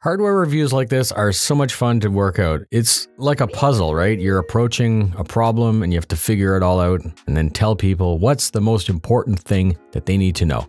Hardware reviews like this are so much fun to work out. It's like a puzzle, right? You're approaching a problem and you have to figure it all out and then tell people what's the most important thing that they need to know.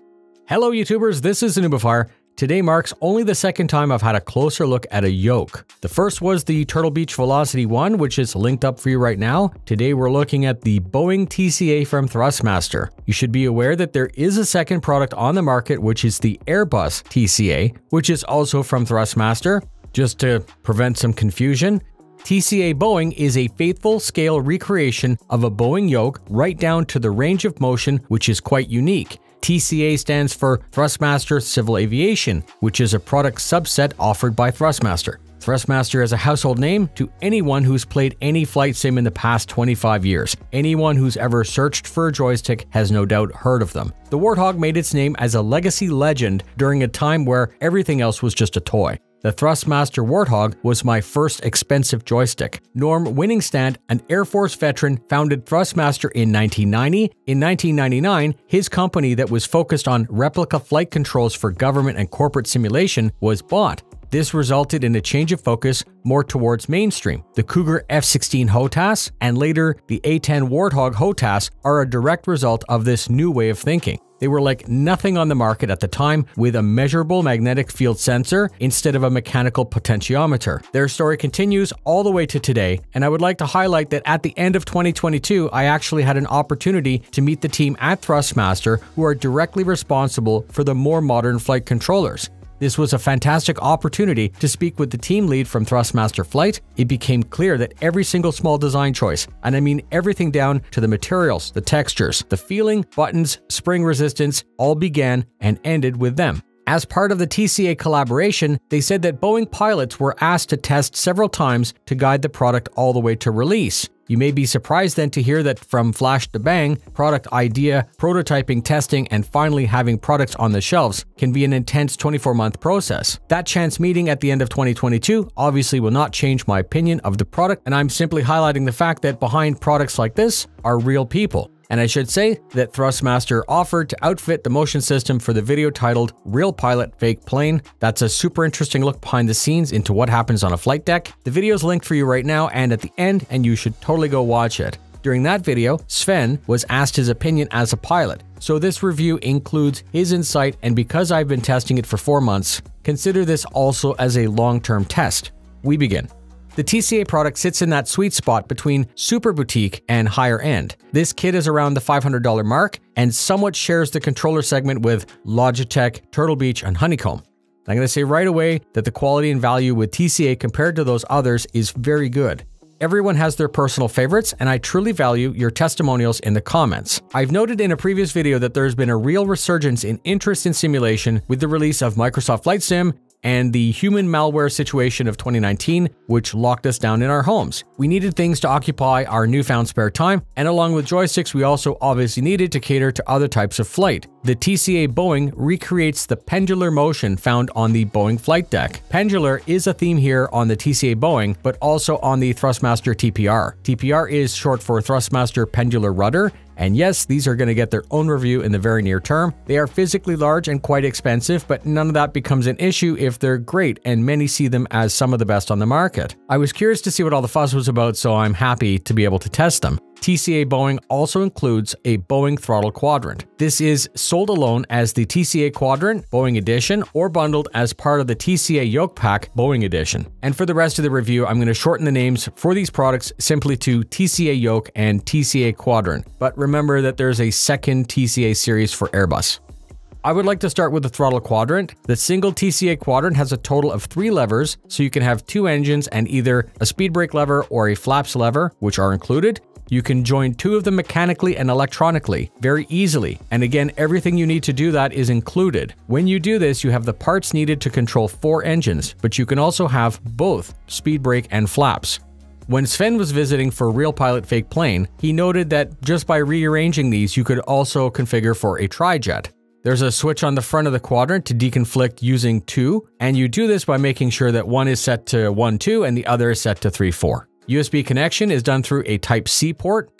Hello YouTubers, this is noobifier. Today marks only the second time I've had a closer look at a yoke. The first was the Turtle Beach Velocity 1, which is linked up for you right now. Today we're looking at the Boeing TCA from Thrustmaster. You should be aware that there is a second product on the market, which is the Airbus TCA, which is also from Thrustmaster. Just to prevent some confusion, TCA Boeing is a faithful scale recreation of a Boeing yoke right down to the range of motion, which is quite unique. TCA stands for Thrustmaster Civil Aviation, which is a product subset offered by Thrustmaster. Thrustmaster is a household name to anyone who's played any flight sim in the past 25 years. Anyone who's ever searched for a joystick has no doubt heard of them. The Warthog made its name as a legacy legend during a time where everything else was just a toy. The Thrustmaster Warthog was my first expensive joystick. Norm Winningstad, an Air Force veteran, founded Thrustmaster in 1990. In 1999, his company that was focused on replica flight controls for government and corporate simulation was bought. This resulted in a change of focus more towards mainstream. The Cougar F-16 HOTAS and later the A-10 Warthog HOTAS are a direct result of this new way of thinking. They were like nothing on the market at the time, with a measurable magnetic field sensor instead of a mechanical potentiometer. Their story continues all the way to today, and I would like to highlight that at the end of 2022, I actually had an opportunity to meet the team at Thrustmaster who are directly responsible for the more modern flight controllers. This was a fantastic opportunity to speak with the team lead from Thrustmaster Flight. It became clear that every single small design choice, and I mean everything down to the materials, the textures, the feeling, buttons, spring resistance, all began and ended with them. As part of the TCA collaboration, they said that Boeing pilots were asked to test several times to guide the product all the way to release. You may be surprised then to hear that from flash to bang, product idea, prototyping, testing, and finally having products on the shelves can be an intense 24-month process. That chance meeting at the end of 2022 obviously will not change my opinion of the product, and I'm simply highlighting the fact that behind products like this are real people. And I should say that Thrustmaster offered to outfit the motion system for the video titled Real Pilot Fake Plane. That's a super interesting look behind the scenes into what happens on a flight deck. The video is linked for you right now and at the end, and you should totally go watch it. During that video, Sven was asked his opinion as a pilot. So this review includes his insight, and because I've been testing it for 4 months, consider this also as a long-term test. We begin. The TCA product sits in that sweet spot between super boutique and higher end. This kit is around the $500 mark and somewhat shares the controller segment with Logitech, Turtle Beach, and Honeycomb. I'm going to say right away that the quality and value with TCA compared to those others is very good. Everyone has their personal favorites, and I truly value your testimonials in the comments. I've noted in a previous video that there's been a real resurgence in interest in simulation with the release of Microsoft Flight Sim and the human malware situation of 2019, which locked us down in our homes. We needed things to occupy our newfound spare time, and along with joysticks, we also obviously needed to cater to other types of flight. The TCA Boeing recreates the pendular motion found on the Boeing flight deck. Pendular is a theme here on the TCA Boeing, but also on the Thrustmaster TPR. TPR is short for Thrustmaster Pendular Rudder, and yes, these are going to get their own review in the very near term. They are physically large and quite expensive, but none of that becomes an issue if they're great, and many see them as some of the best on the market. I was curious to see what all the fuss was about, so I'm happy to be able to test them. TCA Boeing also includes a Boeing Throttle quadrant. This is sold alone as the TCA Quadrant Boeing Edition or bundled as part of the TCA Yoke Pack Boeing Edition. And for the rest of the review, I'm going to shorten the names for these products simply to TCA Yoke and TCA Quadrant. But remember that there's a second TCA series for Airbus. I would like to start with the Throttle quadrant. The single TCA quadrant has a total of 3 levers, so you can have 2 engines and either a speed brake lever or a flaps lever, which are included. You can join 2 of them mechanically and electronically very easily, and again, everything you need to do that is included. When you do this, you have the parts needed to control 4 engines, but you can also have both speed brake and flaps. When Sven was visiting for Real Pilot Fake Plane, he noted that just by rearranging these, you could also configure for a tri-jet. There's a switch on the front of the quadrant to deconflict using 2, and you do this by making sure that one is set to 1.2 and the other is set to 3.4. USB connection is done through a Type-C port.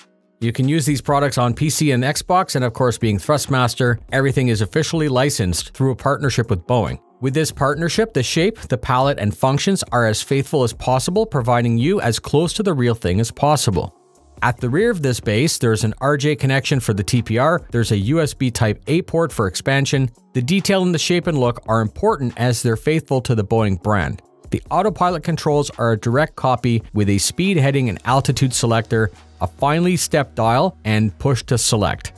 You can use these products on PC and Xbox, and of course being Thrustmaster, everything is officially licensed through a partnership with Boeing. With this partnership, the shape, the palette, and functions are as faithful as possible, providing you as close to the real thing as possible. At the rear of this base, there's an RJ connection for the TPR, there's a USB Type-A port for expansion. The detail in the shape and look are important as they're faithful to the Boeing brand. The autopilot controls are a direct copy with a speed, heading, and altitude selector, a finely stepped dial, and push to select.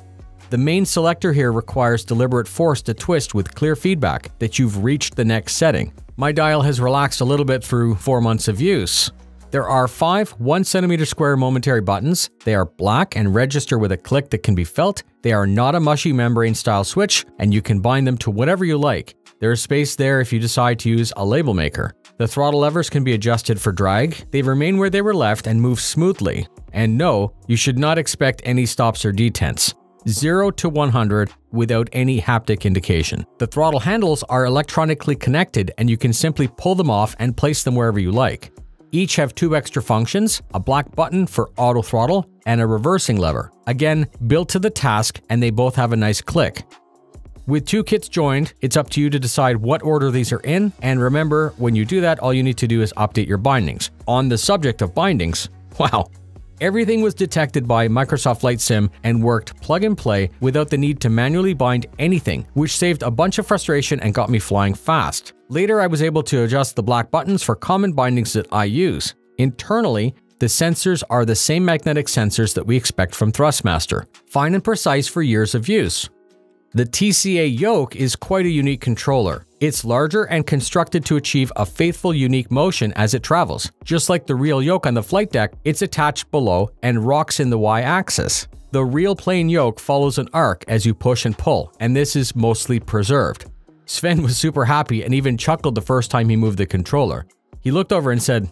The main selector here requires deliberate force to twist with clear feedback that you've reached the next setting. My dial has relaxed a little bit through 4 months of use. There are 5 1 cm square momentary buttons. They are black and register with a click that can be felt. They are not a mushy membrane style switch, and you can bind them to whatever you like. There is space there if you decide to use a label maker. The throttle levers can be adjusted for drag. They remain where they were left and move smoothly. And no, you should not expect any stops or detents. 0 to 100 without any haptic indication. The throttle handles are electronically connected, and you can simply pull them off and place them wherever you like. Each have 2 extra functions, a black button for auto throttle and a reversing lever. Again, built to the task, and they both have a nice click. With 2 kits joined, it's up to you to decide what order these are in, and remember, when you do that, all you need to do is update your bindings. On the subject of bindings, wow, everything was detected by Microsoft Flight Sim and worked plug and play without the need to manually bind anything, which saved a bunch of frustration and got me flying fast. Later, I was able to adjust the black buttons for common bindings that I use. Internally, the sensors are the same magnetic sensors that we expect from Thrustmaster, fine and precise for years of use. The TCA Yoke is quite a unique controller. It's larger and constructed to achieve a faithful, unique motion as it travels. Just like the real Yoke on the flight deck, it's attached below and rocks in the Y-axis. The real plane Yoke follows an arc as you push and pull, and this is mostly preserved. Sven was super happy and even chuckled the first time he moved the controller. He looked over and said,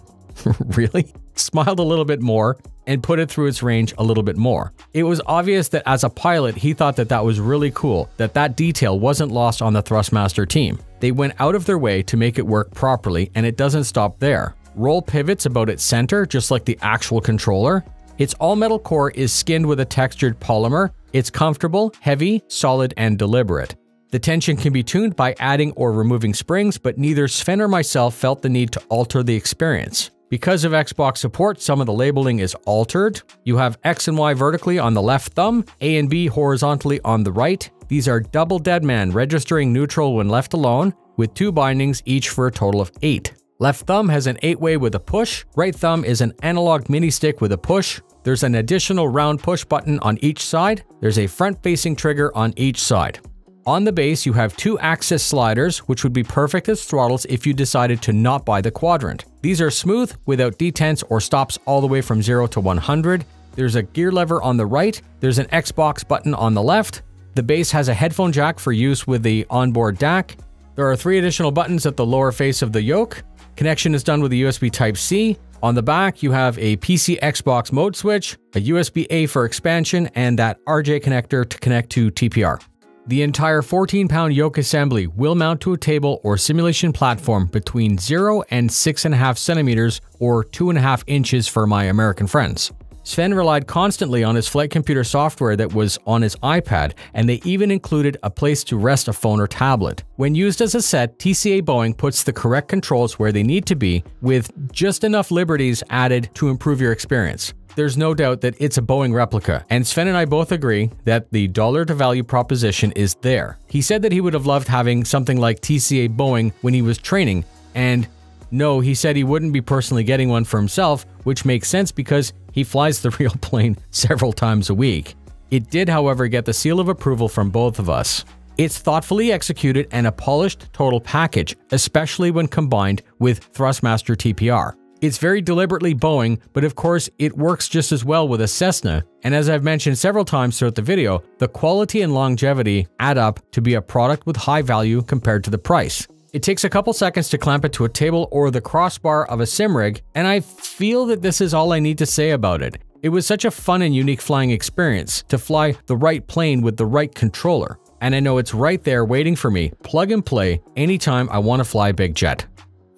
"Really?" Smiled a little bit more and put it through its range a little bit more. It was obvious that as a pilot, he thought that was really cool, that detail wasn't lost on the Thrustmaster team. They went out of their way to make it work properly, and it doesn't stop there. Roll pivots about its center, just like the actual controller. Its all-metal core is skinned with a textured polymer. It's comfortable, heavy, solid, and deliberate. The tension can be tuned by adding or removing springs, but neither Sven or myself felt the need to alter the experience. Because of Xbox support, some of the labeling is altered. You have X and Y vertically on the left thumb, A and B horizontally on the right. These are double deadman, registering neutral when left alone, with 2 bindings each for a total of 8. Left thumb has an 8-way with a push. Right thumb is an analog mini stick with a push. There's an additional round push button on each side. There's a front-facing trigger on each side. On the base, you have 2 axis sliders, which would be perfect as throttles if you decided to not buy the quadrant. These are smooth, without detents or stops all the way from 0 to 100. There's a gear lever on the right. There's an Xbox button on the left. The base has a headphone jack for use with the onboard DAC. There are 3 additional buttons at the lower face of the yoke. Connection is done with a USB Type-C. On the back, you have a PC Xbox mode switch, a USB-A for expansion, and that RJ connector to connect to TPR. The entire 14-pound yoke assembly will mount to a table or simulation platform between 0 and 6.5 centimeters or 2.5 inches for my American friends. Sven relied constantly on his flight computer software that was on his iPad, and they even included a place to rest a phone or tablet. When used as a set, TCA Boeing puts the correct controls where they need to be, with just enough liberties added to improve your experience. There's no doubt that it's a Boeing replica, and Sven and I both agree that the dollar to value proposition is there. He said that he would have loved having something like TCA Boeing when he was training, and no, he said he wouldn't be personally getting one for himself, which makes sense because he flies the real plane several times a week. It did, however, get the seal of approval from both of us. It's thoughtfully executed and a polished total package, especially when combined with Thrustmaster TPR. It's very deliberately Boeing, but of course it works just as well with a Cessna, and as I've mentioned several times throughout the video, the quality and longevity add up to be a product with high value compared to the price. It takes a couple seconds to clamp it to a table or the crossbar of a sim rig, and I feel that this is all I need to say about it. It was such a fun and unique flying experience to fly the right plane with the right controller, and I know it's right there waiting for me, plug and play, anytime I want to fly a big jet.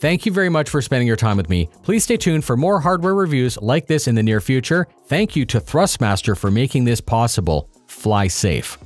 Thank you very much for spending your time with me. Please stay tuned for more hardware reviews like this in the near future. Thank you to Thrustmaster for making this possible. Fly safe.